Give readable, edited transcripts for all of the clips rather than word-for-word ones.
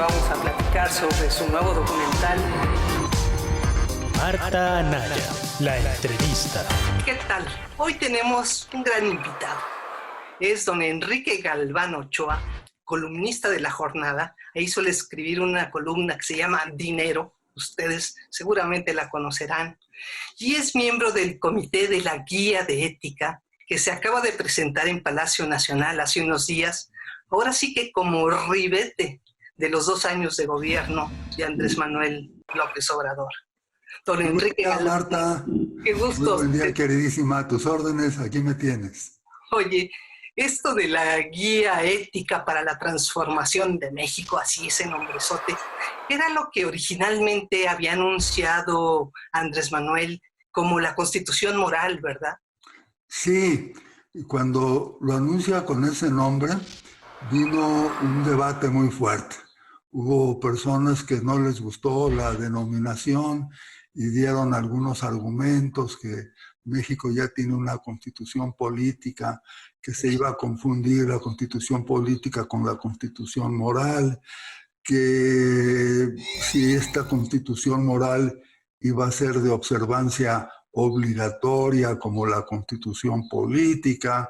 vamos a platicar sobre su nuevo documental. Marta Anaya, la entrevista. ¿Qué tal? Hoy tenemos un gran invitado. Es don Enrique Galván Ochoa, columnista de La Jornada. Ahí suele escribir una columna que se llama Dinero. Ustedes seguramente la conocerán. Y es miembro del Comité de la Guía de Ética, que se acaba de presentar en Palacio Nacional hace unos días. Ahora sí que como ribete de los 2 años de gobierno de Andrés Manuel López Obrador. Don Enrique Galván. Marta, qué gusto. Muy buen día, queridísima. A tus órdenes, aquí me tienes. Oye, esto de la guía ética para la transformación de México, así ese nombrezote, era lo que originalmente había anunciado Andrés Manuel como la Constitución Moral, ¿verdad? Sí, y cuando lo anuncia con ese nombre, vino un debate muy fuerte. Hubo personas que no les gustó la denominación y dieron algunos argumentos que México ya tiene una constitución política, que se iba a confundir la constitución política con la constitución moral, que si esta constitución moral iba a ser de observancia obligatoria como la constitución política,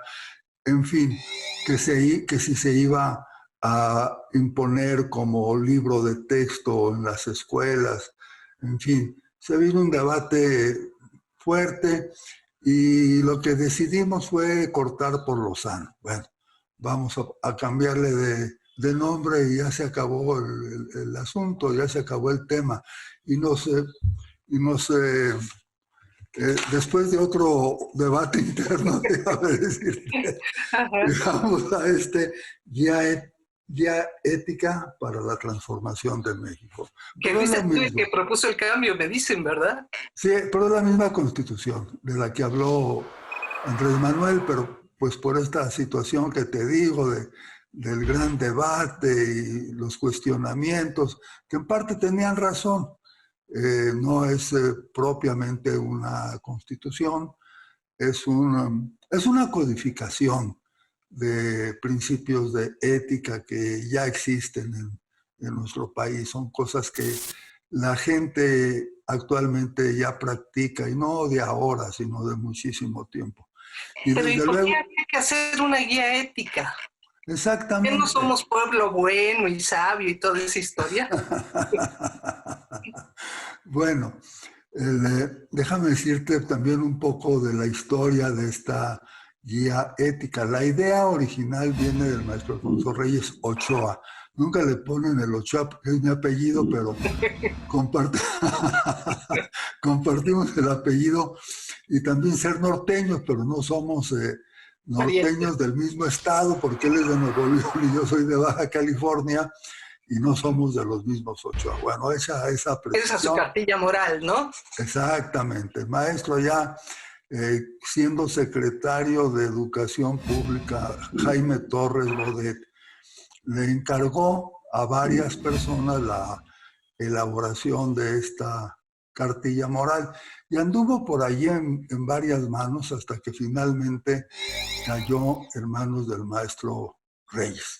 en fin, que si se iba a imponer como libro de texto en las escuelas, en fin, se vino un debate fuerte y lo que decidimos fue cortar por lo sano. Bueno, vamos a cambiarle de nombre y ya se acabó el asunto, ya se acabó el tema. Y después de otro debate interno, déjame decirte, llegamos a este guía ética para la transformación de México. Que fuiste tú el que propuso el cambio, me dicen, ¿verdad? Sí, pero es la misma Constitución de la que habló Andrés Manuel, pero pues por esta situación que te digo del gran debate y los cuestionamientos, que en parte tenían razón. No es propiamente una constitución, es una codificación de principios de ética que ya existen en nuestro país. Son cosas que la gente actualmente ya practica, y no de ahora, sino de muchísimo tiempo. Y pero ¿y por qué hay que hacer una guía ética? Exactamente. ¿Que no somos pueblo bueno y sabio y toda esa historia? Bueno, déjame decirte también un poco de la historia de esta guía ética. La idea original viene del maestro Alfonso Reyes Ochoa. Nunca le ponen el Ochoa porque es mi apellido, pero compartimos el apellido y también ser norteños, pero no somos norteños del mismo estado, porque él es de Nuevo León y yo soy de Baja California, y no somos de los mismos Ochoa. Bueno, esa precisión. Esa es su cartilla moral, ¿no? Exactamente. El maestro ya, siendo secretario de Educación Pública, Jaime Torres Bodet, le encargó a varias personas la elaboración de esta cartilla moral y anduvo por allí en varias manos hasta que finalmente cayó en manos del maestro Reyes.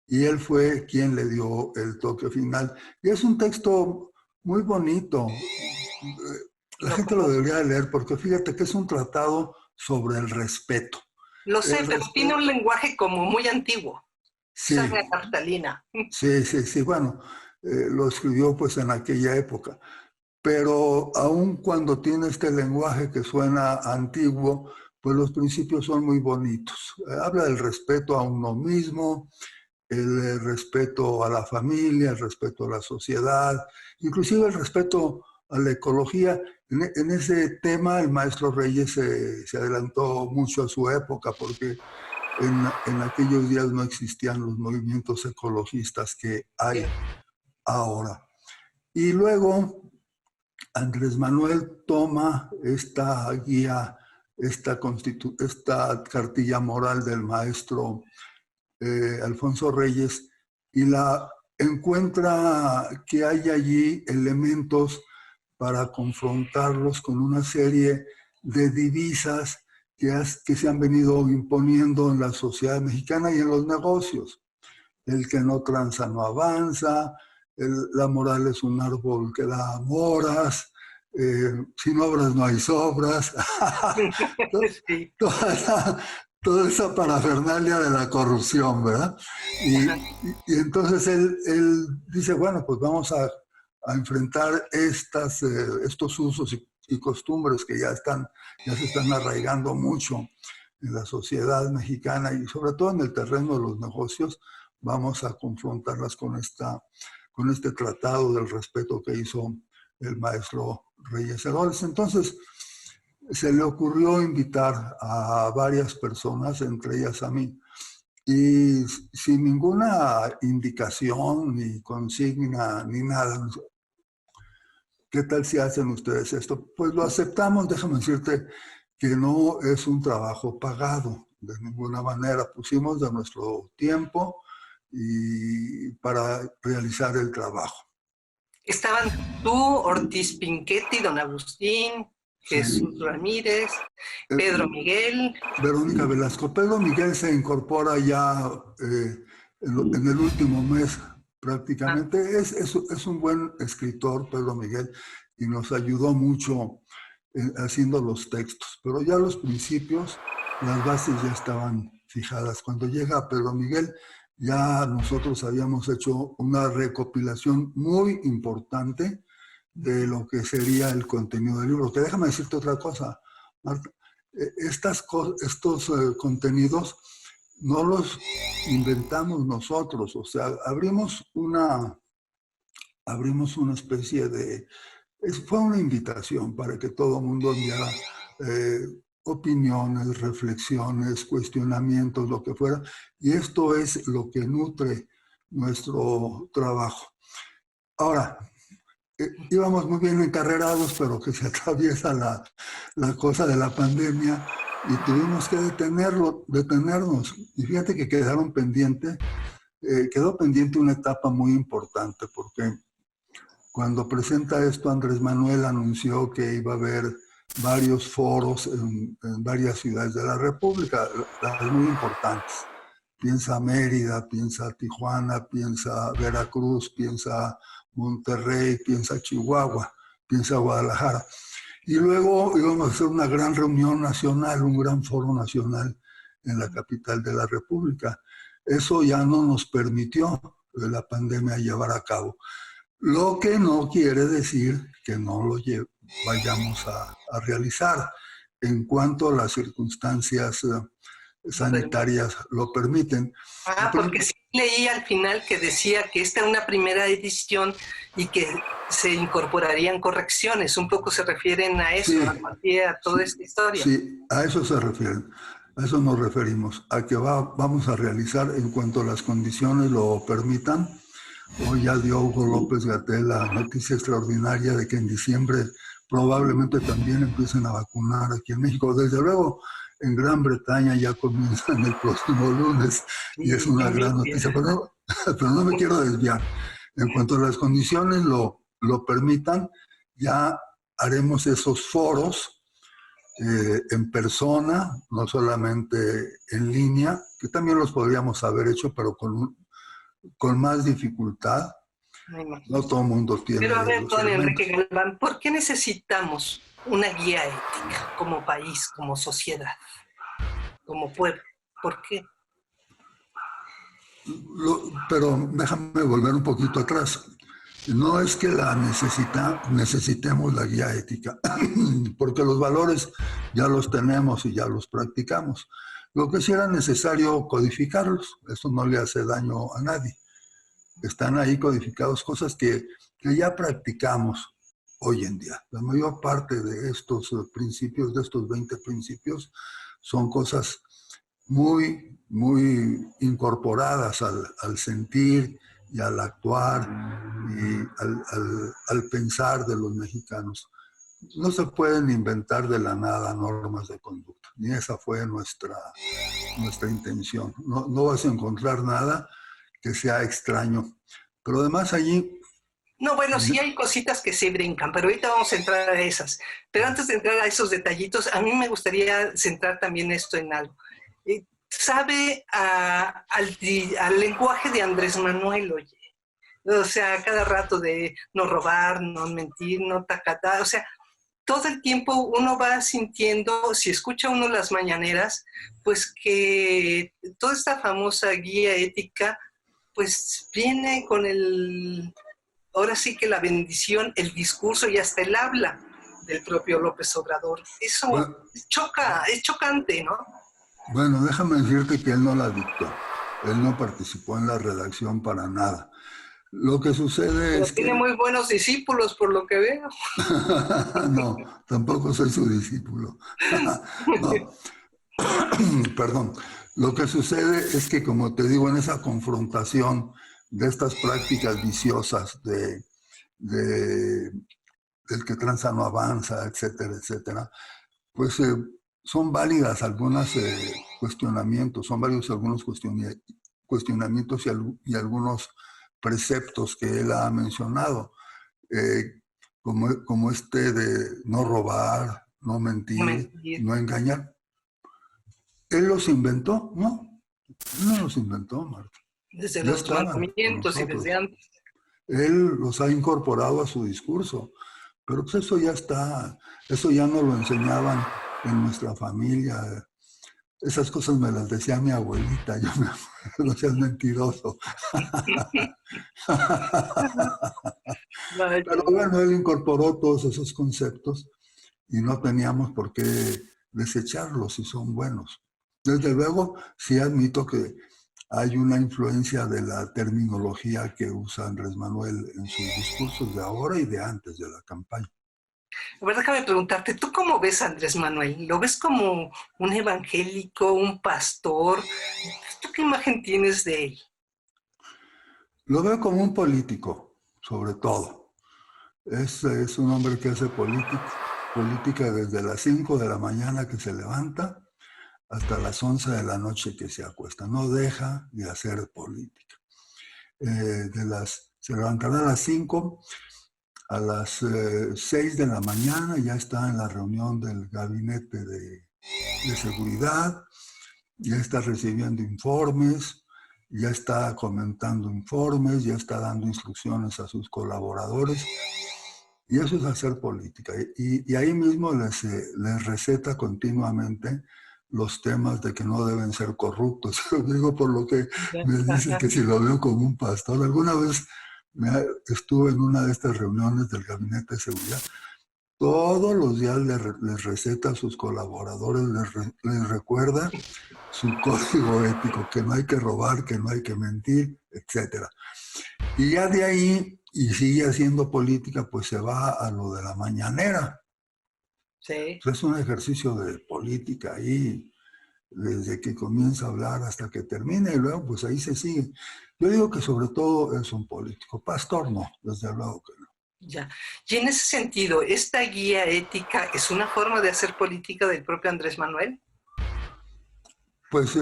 Y él fue quien le dio el toque final. Y es un texto muy bonito. La gente lo debería leer porque fíjate que es un tratado sobre el respeto. Lo sé, pero tiene un lenguaje como muy antiguo. Sí. Cartalina. Sí. Bueno, lo escribió pues en aquella época. Pero aun cuando tiene este lenguaje que suena antiguo, pues los principios son muy bonitos. Habla del respeto a uno mismo, el respeto a la familia, el respeto a la sociedad, inclusive el respeto a la ecología. En ese tema el maestro Reyes se adelantó mucho a su época porque en aquellos días no existían los movimientos ecologistas que hay ahora. Y luego Andrés Manuel toma esta guía, esta cartilla moral del maestro Alfonso Reyes y la encuentra que hay allí elementos para confrontarlos con una serie de divisas que se han venido imponiendo en la sociedad mexicana y en los negocios. El que no tranza no avanza, la moral es un árbol que da moras, sin obras no hay sobras. Sí. Toda esa parafernalia de la corrupción, ¿verdad? Y entonces él dice, bueno, pues vamos a enfrentar estos usos y costumbres que ya se están arraigando mucho en la sociedad mexicana y sobre todo en el terreno de los negocios. Vamos a confrontarlas con este tratado del respeto que hizo el maestro Reyes Heroles. Entonces, se le ocurrió invitar a varias personas, entre ellas a mí, y sin ninguna indicación, ni consigna, ni nada. ¿Qué tal si hacen ustedes esto? Pues lo aceptamos. Déjame decirte que no es un trabajo pagado de ninguna manera. Pusimos de nuestro tiempo y para realizar el trabajo. Estaban tú, Ortiz Pinchetti, don Agustín, Jesús Sí. Ramírez, Pedro Miguel. Verónica Velasco. Pedro Miguel se incorpora ya en el último mes prácticamente. Es un buen escritor, Pedro Miguel, y nos ayudó mucho haciendo los textos. Pero ya los principios, las bases ya estaban fijadas. Cuando llega Pedro Miguel, ya nosotros habíamos hecho una recopilación muy importante de lo que sería el contenido del libro. Que déjame decirte otra cosa, Marta. Estos contenidos no los inventamos nosotros, o sea, abrimos una especie de... Fue una invitación para que todo el mundo enviara opiniones, reflexiones, cuestionamientos, lo que fuera, y esto es lo que nutre nuestro trabajo. Ahora, íbamos muy bien encarrerados, pero que se atraviesa la cosa de la pandemia y tuvimos que detenernos. Y fíjate que quedó pendiente una etapa muy importante, porque cuando presenta esto Andrés Manuel anunció que iba a haber varios foros en varias ciudades de la República, las muy importantes. Piensa Mérida, piensa Tijuana, piensa Veracruz, piensa Monterrey, piensa Chihuahua, piensa Guadalajara. Y luego íbamos a hacer una gran reunión nacional, un gran foro nacional en la capital de la República. Eso ya no nos permitió la pandemia llevar a cabo. Lo que no quiere decir que no lo vayamos a realizar en cuanto las circunstancias sanitarias lo permiten. Porque sí leí al final que decía que esta era una primera edición y que se incorporarían correcciones. Un poco se refieren a eso, sí, a toda esta historia. Sí, a eso se refieren. A eso nos referimos, a que vamos a realizar en cuanto las condiciones lo permitan. Hoy ya dio Hugo López-Gatell la noticia extraordinaria de que en diciembre probablemente también empiecen a vacunar aquí en México. Desde luego, en Gran Bretaña ya comienzan el próximo lunes y es una gran noticia, pero no me quiero desviar. En cuanto las condiciones lo permitan, ya haremos esos foros en persona, no solamente en línea, que también los podríamos haber hecho, pero con más dificultad. No todo el mundo tiene. Pero a ver, don Enrique Galván, ¿por qué necesitamos una guía ética como país, como sociedad, como pueblo? ¿Por qué? Pero déjame volver un poquito atrás. No es que necesitemos la guía ética, porque los valores ya los tenemos y ya los practicamos. Lo que sí era necesario codificarlos, eso no le hace daño a nadie. Están ahí codificados cosas que ya practicamos hoy en día. La mayor parte de estos principios, de estos 20 principios, son cosas muy, muy incorporadas al sentir y al actuar y al pensar de los mexicanos. No se pueden inventar de la nada normas de conducta, ni esa fue nuestra intención. No vas a encontrar nada que sea extraño. Pero además allí... No, bueno, sí hay cositas que se brincan, pero ahorita vamos a entrar a esas. Pero antes de entrar a esos detallitos, a mí me gustaría centrar también esto en algo. ¿Sabe al lenguaje de Andrés Manuel, oye? O sea, cada rato de no robar, no mentir, no tacatar, o sea, todo el tiempo uno va sintiendo, si escucha uno las mañaneras, pues que toda esta famosa guía ética, pues viene con ahora sí que la bendición, el discurso y hasta el habla del propio López Obrador. Eso Bueno, choca, es chocante, ¿no? bueno, déjame decirte que él no la dictó. Él no participó en la redacción para nada. Lo que sucede Pero es tiene que, muy buenos discípulos, por lo que veo. no, tampoco soy su discípulo. No, perdón. Lo que sucede es que, como te digo, en esa confrontación de estas prácticas viciosas de del que tranza no avanza, etcétera, etcétera, pues son válidas algunos cuestionamientos, son válidos algunos cuestionamientos y algunos preceptos que él ha mencionado, eh, como este de no robar, no No mentir, mentir. no engañar. ¿Él los inventó? No, no los inventó, Marta. Desde Ya los estaban con mandamientos y desde nosotros. antes. Él los ha incorporado a su discurso, pero pues eso ya está, eso ya no lo enseñaban en nuestra familia. Esas cosas me las decía mi abuelita, yo me acuerdo, no seas mentiroso. Vaya, Pero bueno, él incorporó todos esos conceptos y no teníamos por qué desecharlos si son buenos. Desde luego, sí admito que hay una influencia de la terminología que usa Andrés Manuel en sus discursos de ahora y de antes de la campaña. a ver, déjame preguntarte, ¿tú cómo ves a Andrés Manuel? ¿Lo ves como un evangélico, un pastor? ¿Tú qué imagen tienes de él? Lo veo como un político, sobre todo. Es un hombre que hace política desde las 5 de la mañana que se levanta hasta las 11 de la noche que se acuesta. No deja de hacer política. Se levantará a las 5, a las 6 de la mañana ya está en la reunión del gabinete de seguridad, ya está recibiendo informes, ya está comentando informes, ya está dando instrucciones a sus colaboradores. Y eso es hacer política. Y ahí mismo les receta continuamente los temas de que no deben ser corruptos. Lo digo por lo que me dices que si lo veo como un pastor. Alguna vez estuve en una de estas reuniones del Gabinete de Seguridad. Todos los días les receta a sus colaboradores, les recuerda su código ético, que no hay que robar, que no hay que mentir, etcétera. Y ya de ahí, y sigue haciendo política, pues se va a lo de la mañanera. Sí. Pues es un ejercicio de política ahí, desde que comienza a hablar hasta que termina, y luego pues ahí se sigue. Yo digo que sobre todo es un político. Pastor no, desde luego que no. Ya. Y en ese sentido, ¿esta guía ética es una forma de hacer política del propio Andrés Manuel? Pues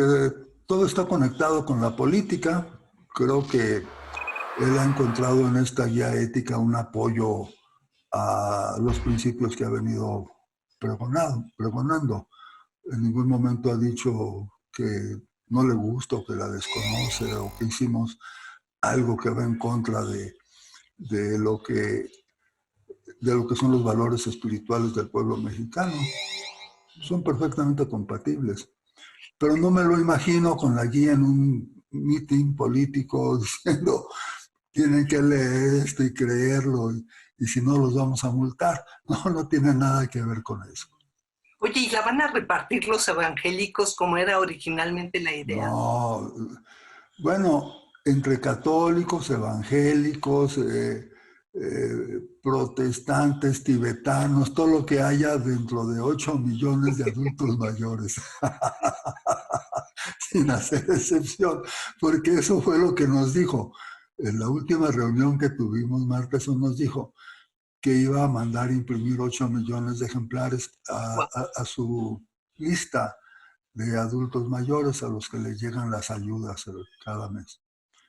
todo está conectado con la política. Creo que él ha encontrado en esta guía ética un apoyo a los principios que ha venido pregonando. En ningún momento ha dicho que no le gusta o que la desconoce o que hicimos algo que va en contra de lo que, de lo que son los valores espirituales del pueblo mexicano. Son perfectamente compatibles. Pero no me lo imagino con la guía en un meeting político diciendo tienen que leer esto y creerlo y si no los vamos a multar. No, no tiene nada que ver con eso. Oye, ¿y la van a repartir los evangélicos como era originalmente la idea? No, bueno, entre católicos, evangélicos, protestantes, tibetanos, todo lo que haya dentro de 8 millones de adultos mayores, sin hacer excepción, porque eso fue lo que nos dijo. En la última reunión que tuvimos, Marta, eso nos dijo que iba a mandar imprimir 8 millones de ejemplares a su lista de adultos mayores a los que les llegan las ayudas cada mes.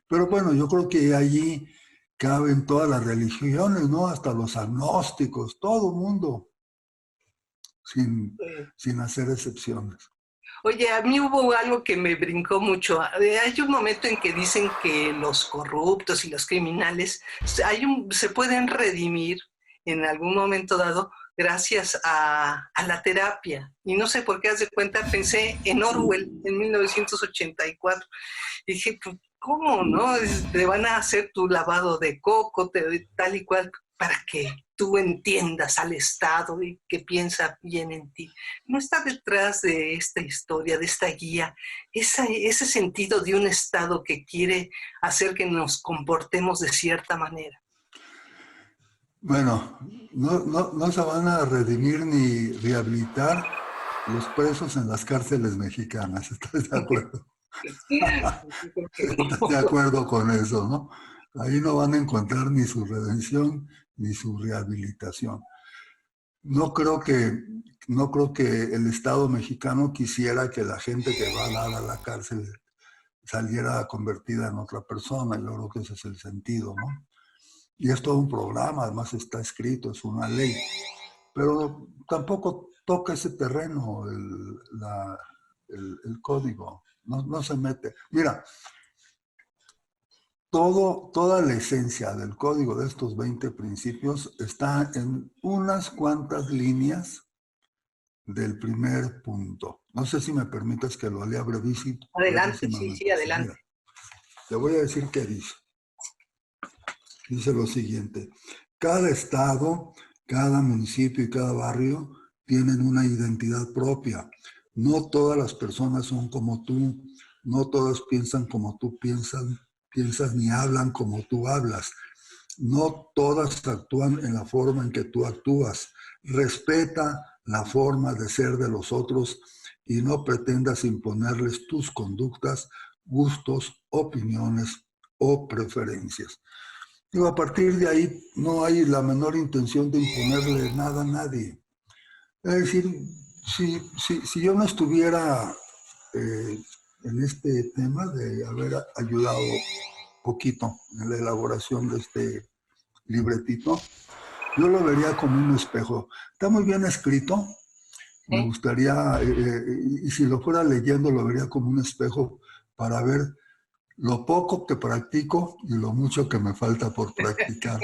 Pero bueno, yo creo que allí caben todas las religiones, ¿no? Hasta los agnósticos, todo el mundo, sin, sin hacer excepciones. Oye, a mí hubo algo que me brincó mucho. Hay un momento en que dicen que los corruptos y los criminales se pueden redimir en algún momento dado gracias a la terapia. Y no sé por qué, haz de cuenta, pensé en Orwell en 1984. Y dije, pues, ¿cómo, no? Te van a hacer tu lavado de coco, tal y cual, para que tú entiendas al Estado y que piensa bien en ti. No está detrás de esta historia, de esta guía, ese sentido de un Estado que quiere hacer que nos comportemos de cierta manera. Bueno, no se van a redimir ni rehabilitar los presos en las cárceles mexicanas. ¿Estás de acuerdo? ¿Estás de acuerdo con eso, no? Ahí no van a encontrar ni su redención ni su rehabilitación. No creo que el Estado mexicano quisiera que la gente que va a dar a la cárcel saliera convertida en otra persona. Yo creo que ese es el sentido, ¿no? Y es todo un programa, además está escrito, es una ley. Pero tampoco toca ese terreno el código, no se mete. Mira, toda la esencia del código de estos 20 principios está en unas cuantas líneas del primer punto. No sé si me permites que lo lea brevísimo. Adelante, sí, adelante. Mira, te voy a decir qué dice. Dice lo siguiente: cada estado, cada municipio y cada barrio tienen una identidad propia. No todas las personas son como tú, no todas piensan como tú piensas ni hablan como tú hablas. No todas actúan en la forma en que tú actúas. Respeta la forma de ser de los otros y no pretendas imponerles tus conductas, gustos, opiniones o preferencias. Digo, a partir de ahí no hay la menor intención de imponerle nada a nadie. Es decir, si yo no estuviera en este tema de haber ayudado poquito en la elaboración de este libretito, yo lo vería como un espejo. Está muy bien escrito, me gustaría, y si lo fuera leyendo, lo vería como un espejo para ver lo poco que practico y lo mucho que me falta por practicar.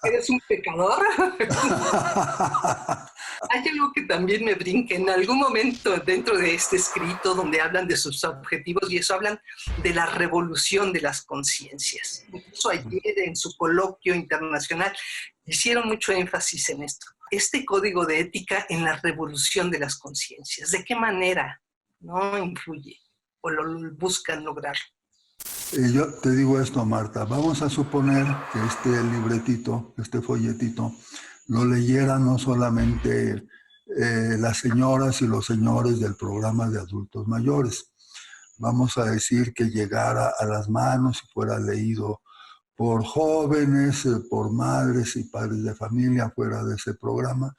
¿Eres un pecador? Hay algo que también me brinca. En algún momento dentro de este escrito donde hablan de sus objetivos y eso, hablan de la revolución de las conciencias. Incluso ayer en su coloquio internacional hicieron mucho énfasis en esto. Este código de ética en la revolución de las conciencias. ¿De qué manera no influye o lo buscan lograr? Yo te digo esto, Marta. Vamos a suponer que este libretito, este folletito, lo leyeran no solamente las señoras y los señores del programa de adultos mayores. Vamos a decir que llegara a las manos y fuera leído por jóvenes, por madres y padres de familia fuera de ese programa,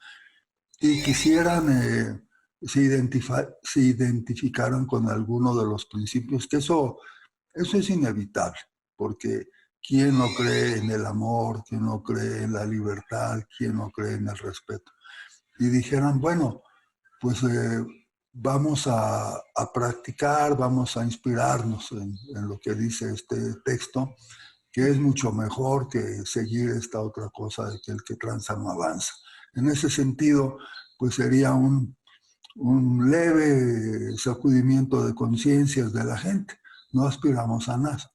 y quisieran, se identificaran con alguno de los principios, que eso es inevitable, porque ¿quién no cree en el amor? ¿Quién no cree en la libertad? ¿Quién no cree en el respeto? Y dijeran, bueno, pues vamos a practicar, vamos a inspirarnos en lo que dice este texto, que es mucho mejor que seguir esta otra cosa de que el que tranza no avanza. En ese sentido, pues sería un leve sacudimiento de conciencias de la gente. No aspiramos a más.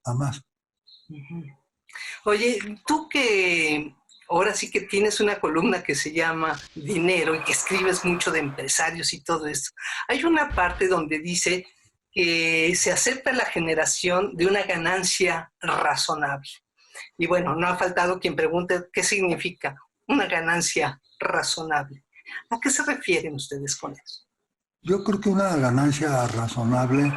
Oye, tú que ahora sí que tienes una columna que se llama Dinero y que escribes mucho de empresarios y todo esto, hay una parte donde dice que se acepta la generación de una ganancia razonable. Y bueno, no ha faltado quien pregunte qué significa una ganancia razonable. ¿A qué se refieren ustedes con eso? Yo creo que una ganancia razonable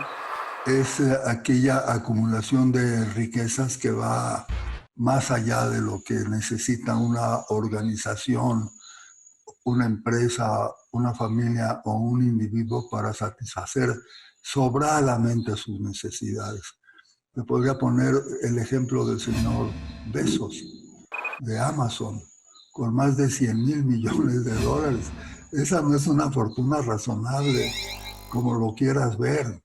es aquella acumulación de riquezas que va más allá de lo que necesita una organización, una empresa, una familia o un individuo para satisfacer sobradamente sus necesidades. Me podría poner el ejemplo del señor Bezos, de Amazon, con más de 100,000 millones de dólares. Esa no es una fortuna razonable. como lo quieras ver.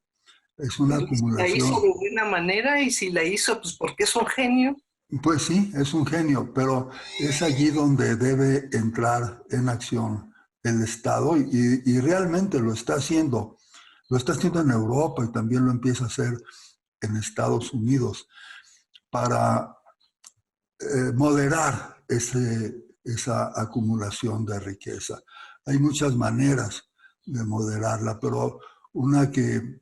Es una La hizo acumulación. de buena manera y si la hizo, pues porque es un genio. Pues sí, es un genio, pero es allí donde debe entrar en acción el Estado y realmente lo está haciendo. Lo está haciendo en Europa y también lo empieza a hacer en Estados Unidos para moderar esa acumulación de riqueza. Hay muchas maneras de moderarla, pero una que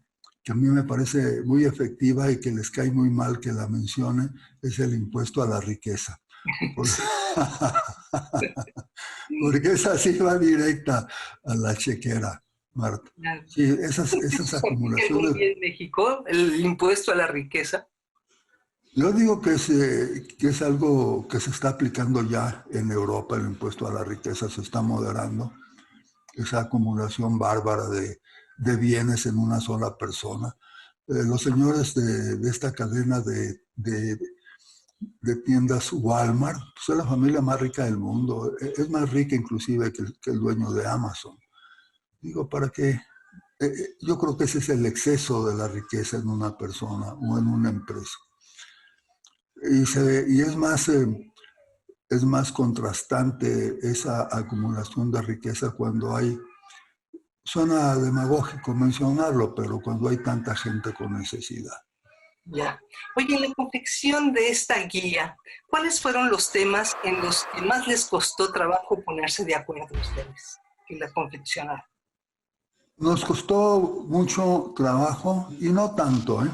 a mí me parece muy efectiva y que les cae muy mal que la mencione es el impuesto a la riqueza. Sí, Porque esa sí va directa a la chequera, Marta. claro. Sí, esas ¿Eso se aplica algún acumulaciones. día en México, el impuesto a la riqueza? Yo digo que es algo que se está aplicando ya en Europa, el impuesto a la riqueza se está moderando, esa acumulación bárbara de bienes en una sola persona. Los señores de esta cadena de tiendas Walmart, pues es la familia más rica del mundo, es más rica inclusive que el dueño de Amazon. Digo, ¿para qué? Yo creo que ese es el exceso de la riqueza en una persona o en una empresa. Y es más contrastante esa acumulación de riqueza cuando hay, suena demagógico mencionarlo, pero cuando hay tanta gente con necesidad. Ya. Oye, en la confección de esta guía, ¿cuáles fueron los temas en los que más les costó trabajo ponerse de acuerdo a ustedes en la confeccionar? Nos costó mucho trabajo y no tanto, ¿eh?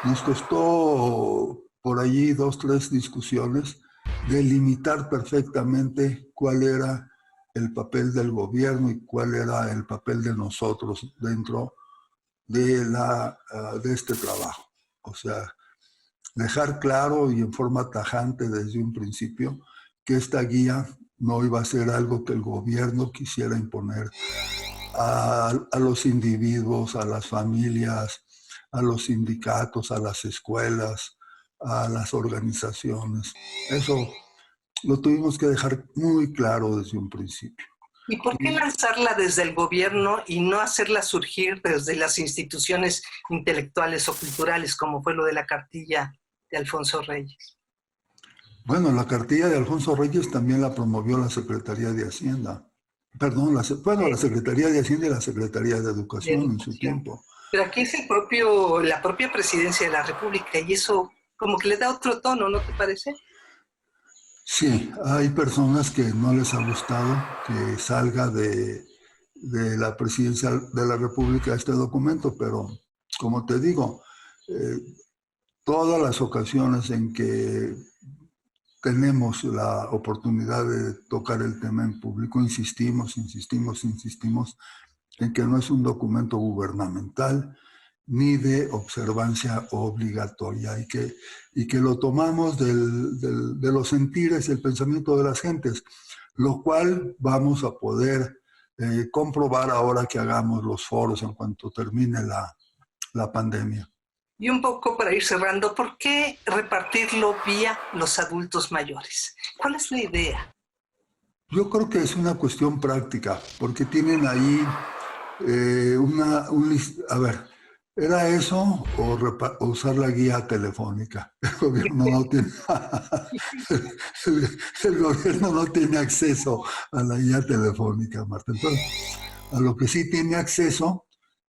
Nos costó por allí 2, 3 discusiones de limitar perfectamente cuál era el papel del gobierno y cuál era el papel de nosotros dentro de este trabajo. O sea, dejar claro y en forma tajante desde un principio que esta guía no iba a ser algo que el gobierno quisiera imponer a los individuos, a las familias, a los sindicatos, a las escuelas, a las organizaciones. Eso lo tuvimos que dejar muy claro desde un principio. ¿Y por qué lanzarla desde el gobierno y no hacerla surgir desde las instituciones intelectuales o culturales, como fue lo de la cartilla de Alfonso Reyes? Bueno, la cartilla de Alfonso Reyes también la promovió la Secretaría de Hacienda. Perdón, la Secretaría de Hacienda y la Secretaría de De Educación en su educación. tiempo. Pero aquí es la propia presidencia de la República y eso como que le da otro tono, ¿no te parece? Sí, hay personas que no les ha gustado que salga de la presidencia de la República este documento, pero como te digo, eh, todas las ocasiones en que tenemos la oportunidad de tocar el tema en público, insistimos en que no es un documento gubernamental ni de observancia obligatoria y que lo tomamos de los sentires y el pensamiento de las gentes, lo cual vamos a poder comprobar ahora que hagamos los foros en cuanto termine la pandemia. Y un poco para ir cerrando, ¿por qué repartirlo vía los adultos mayores? ¿Cuál es la idea? Yo creo que es una cuestión práctica, porque tienen ahí a ver, ¿era eso o usar la guía telefónica? El gobierno no tiene, el gobierno no tiene acceso a la guía telefónica, Marta. Entonces, a lo que sí tiene acceso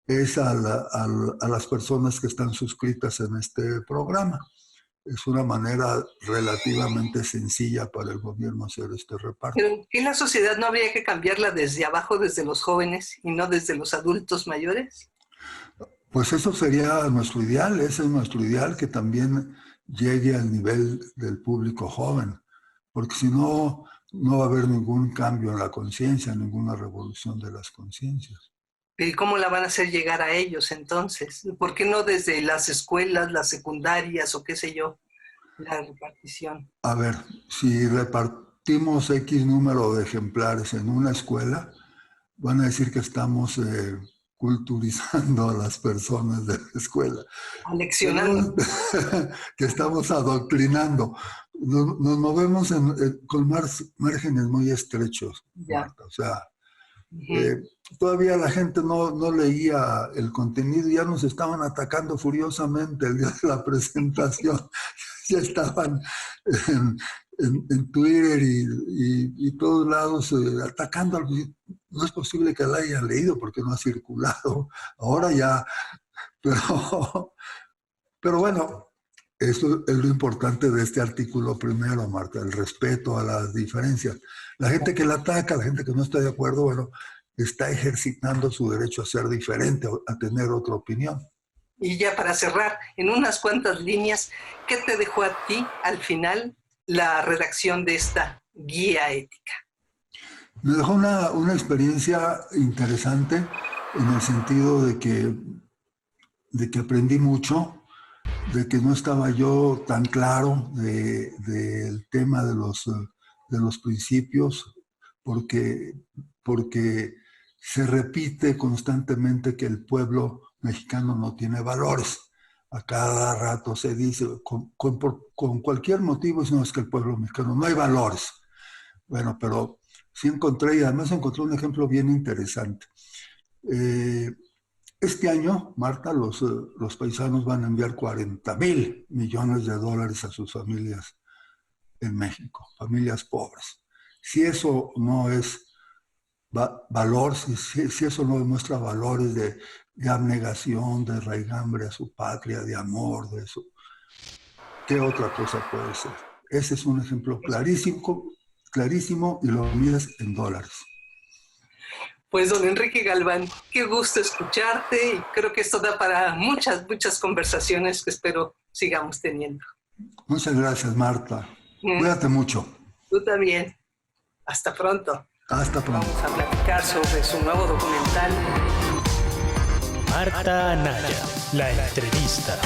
es a las personas que están suscritas en este programa. Es una manera relativamente sencilla para el gobierno hacer este reparto. ¿Pero que la sociedad no habría que cambiarla desde abajo, desde los jóvenes y no desde los adultos mayores? Pues eso sería nuestro ideal, ese es nuestro ideal, que también llegue al nivel del público joven, porque si no, no va a haber ningún cambio en la conciencia, ninguna revolución de las conciencias. ¿Y cómo la van a hacer llegar a ellos entonces? ¿Por qué no desde las escuelas, las secundarias o qué sé yo, la repartición? A ver, si repartimos X número de ejemplares en una escuela, van a decir que estamos culturizando a las personas de la escuela. Aleccionando. Que estamos adoctrinando. Nos movemos con márgenes muy estrechos, Ya. Marta. O sea, Todavía la gente no leía el contenido, ya nos estaban atacando furiosamente el día de la presentación. Ya estaban en Twitter y todos lados atacando. No es posible que la hayan leído porque no ha circulado. Ahora ya, pero bueno, eso es lo importante de este artículo primero, Marta, el respeto a las diferencias. La gente que la ataca, la gente que no está de acuerdo, bueno, está ejercitando su derecho a ser diferente, a tener otra opinión. Y ya para cerrar, en unas cuantas líneas, ¿qué te dejó a ti al final la redacción de esta guía ética? Me dejó una experiencia interesante en el sentido de que aprendí mucho, de que no estaba yo tan claro del tema de los principios, porque se repite constantemente que el pueblo mexicano no tiene valores. A cada rato se dice, con cualquier motivo, no es que el pueblo mexicano no hay valores. Bueno, pero sí encontré, y además encontré un ejemplo bien interesante. Este año, Marta, los paisanos van a enviar 40,000 millones de dólares a sus familias en México, familias pobres. Si eso no es valor, si eso no demuestra valores de abnegación, de raigambre a su patria, de amor, de eso, ¿qué otra cosa puede ser? Ese es un ejemplo clarísimo y lo mides en dólares. Pues don Enrique Galván, qué gusto escucharte y creo que esto da para muchas conversaciones que espero sigamos teniendo. Muchas gracias, Marta. Cuídate mucho. Tú también. Hasta pronto. Hasta pronto. Vamos a platicar sobre su nuevo documental. Marta Anaya, la entrevista.